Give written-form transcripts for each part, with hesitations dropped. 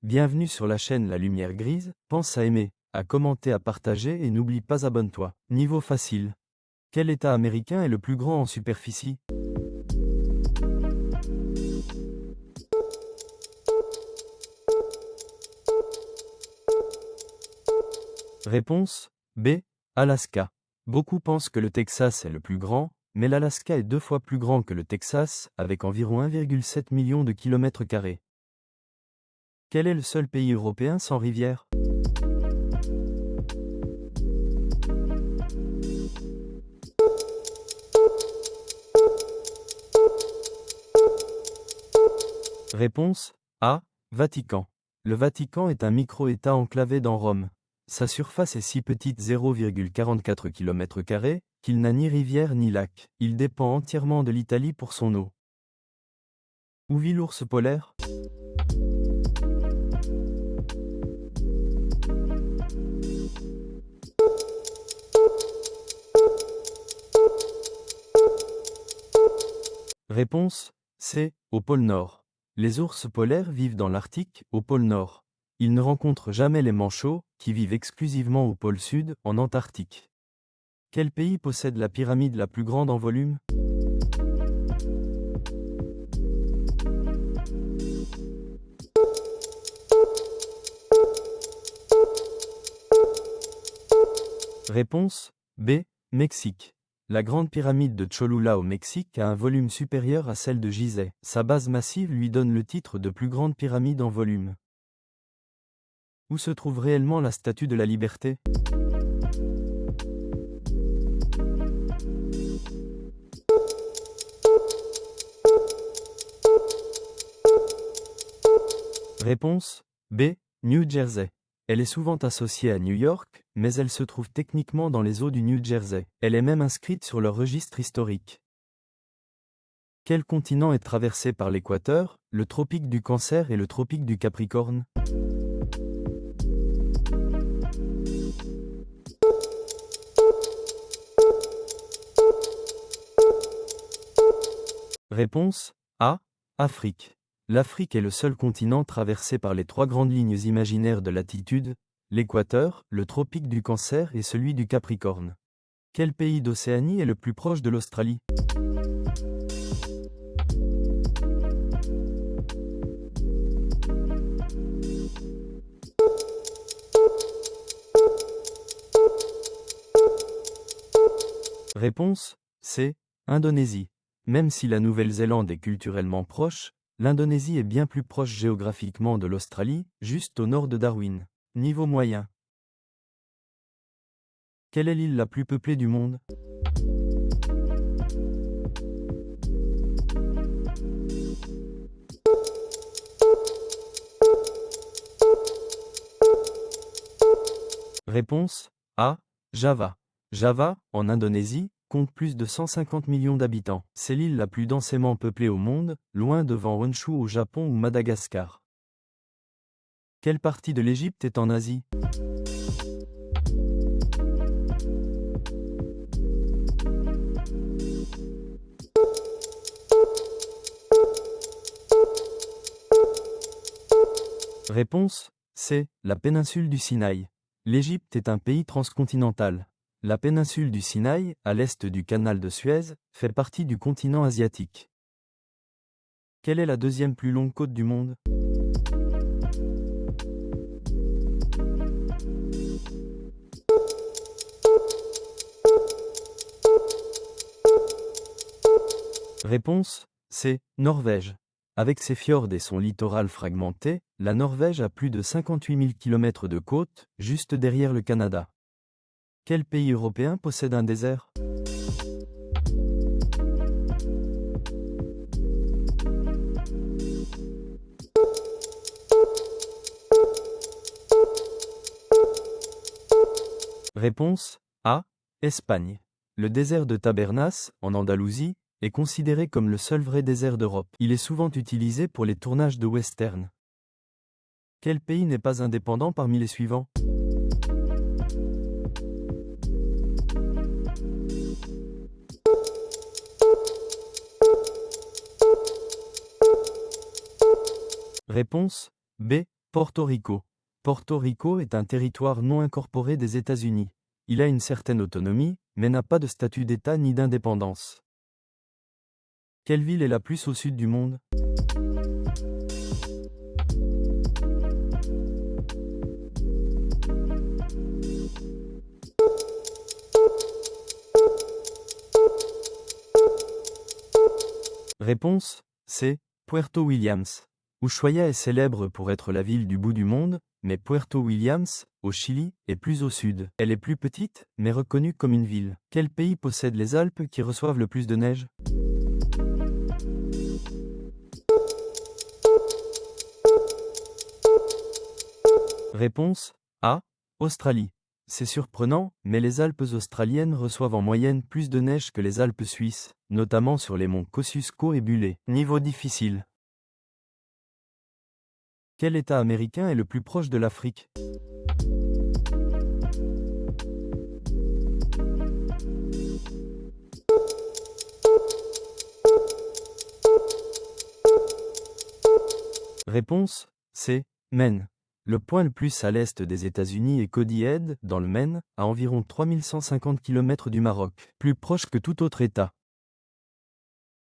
Bienvenue sur la chaîne La Lumière Grise, pense à aimer, à commenter, à partager et n'oublie pas abonne-toi. Niveau facile. Quel État américain est le plus grand en superficie? Réponse B. Alaska. Beaucoup pensent que le Texas est le plus grand, mais l'Alaska est 2 fois plus grand que le Texas, avec environ 1,7 million de kilomètres carrés. Quel est le seul pays européen sans rivière? Réponse A. Vatican. Le Vatican est un micro-État enclavé dans Rome. Sa surface est si petite 0,44 km² qu'il n'a ni rivière ni lac. Il dépend entièrement de l'Italie pour son eau. Où vit l'ours polaire? Réponse C. Au pôle Nord. Les ours polaires vivent dans l'Arctique, au pôle Nord. Ils ne rencontrent jamais les manchots, qui vivent exclusivement au pôle Sud, en Antarctique. Quel pays possède la pyramide la plus grande en volume? Réponse B. Mexique. La grande pyramide de Cholula au Mexique a un volume supérieur à celle de Gizeh. Sa base massive lui donne le titre de plus grande pyramide en volume. Où se trouve réellement la Statue de la Liberté? Réponse B. New Jersey. Elle est souvent associée à New York, mais elle se trouve techniquement dans les eaux du New Jersey. Elle est même inscrite sur leur registre historique. Quel continent est traversé par l'équateur, le tropique du Cancer et le tropique du Capricorne? Réponse A. Afrique. L'Afrique est le seul continent traversé par les 3 grandes lignes imaginaires de latitude, l'équateur, le tropique du Cancer et celui du Capricorne. Quel pays d'Océanie est le plus proche de l'Australie? Réponse C. Indonésie. Même si la Nouvelle-Zélande est culturellement proche, l'Indonésie est bien plus proche géographiquement de l'Australie, juste au nord de Darwin. Niveau moyen. Quelle est l'île la plus peuplée du monde? Réponse A. Java. Java, en Indonésie, compte plus de 150 millions d'habitants. C'est l'île la plus densément peuplée au monde, loin devant Honshu au Japon ou Madagascar. Quelle partie de l'Égypte est en Asie? Réponse C. La péninsule du Sinaï. L'Égypte est un pays transcontinental. La péninsule du Sinaï, à l'est du canal de Suez, fait partie du continent asiatique. Quelle est la deuxième plus longue côte du monde? Réponse C. Norvège. Avec ses fjords et son littoral fragmenté, la Norvège a plus de 58 000 km de côte, juste derrière le Canada. Quel pays européen possède un désert? Réponse A. Espagne. Le désert de Tabernas, en Andalousie, est considéré comme le seul vrai désert d'Europe. Il est souvent utilisé pour les tournages de western. Quel pays n'est pas indépendant parmi les suivants? Réponse B. Porto Rico. Porto Rico est un territoire non incorporé des États-Unis. Il a une certaine autonomie, mais n'a pas de statut d'État ni d'indépendance. Quelle ville est la plus au sud du monde? Réponse C. Puerto Williams. Ushuaia est célèbre pour être la ville du bout du monde, mais Puerto Williams, au Chili, est plus au sud. Elle est plus petite, mais reconnue comme une ville. Quel pays possède les Alpes qui reçoivent le plus de neige? Réponse A. Australie. C'est surprenant, mais les Alpes australiennes reçoivent en moyenne plus de neige que les Alpes suisses, notamment sur les monts Kosciuszko et Bule. Niveau difficile. Quel État américain est le plus proche de l'Afrique? Réponse C. Maine. Le point le plus à l'est des États-Unis est Cody Head, dans le Maine, à environ 3150 km du Maroc, plus proche que tout autre État.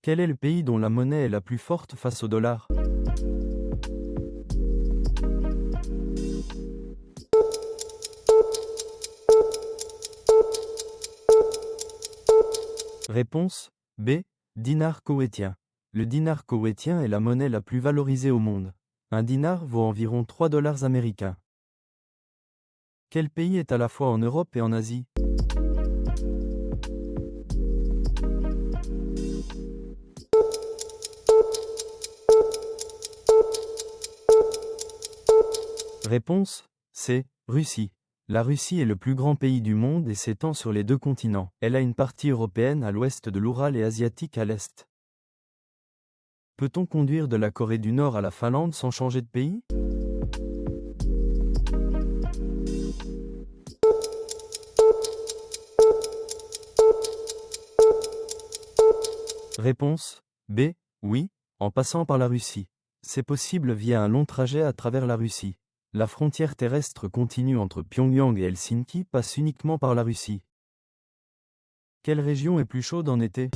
Quel est le pays dont la monnaie est la plus forte face au dollar? Réponse B. Dinar koweïtien. Le dinar koweïtien est la monnaie la plus valorisée au monde. Un dinar vaut environ 3 dollars américains. Quel pays est à la fois en Europe et en Asie? Réponse C. Russie. La Russie est le plus grand pays du monde et s'étend sur les deux continents. Elle a une partie européenne à l'ouest de l'Oural et asiatique à l'est. Peut-on conduire de la Corée du Nord à la Finlande sans changer de pays? Réponse B. Oui, en passant par la Russie. C'est possible via un long trajet à travers la Russie. La frontière terrestre continue entre Pyongyang et Helsinki passe uniquement par la Russie. Quelle région est plus chaude en été?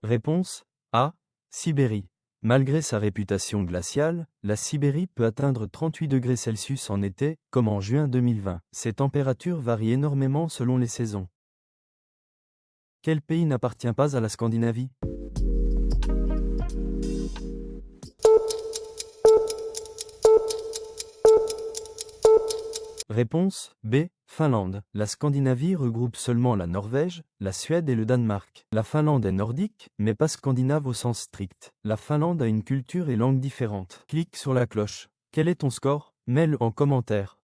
Réponse A. Sibérie. Malgré sa réputation glaciale, la Sibérie peut atteindre 38 degrés Celsius en été, comme en juin 2020. Ces températures varient énormément selon les saisons. Quel pays n'appartient pas à la Scandinavie? Réponse B. Finlande. La Scandinavie regroupe seulement la Norvège, la Suède et le Danemark. La Finlande est nordique, mais pas scandinave au sens strict. La Finlande a une culture et langue différentes. Clique sur la cloche. Quel est ton score? Mets-le en commentaire.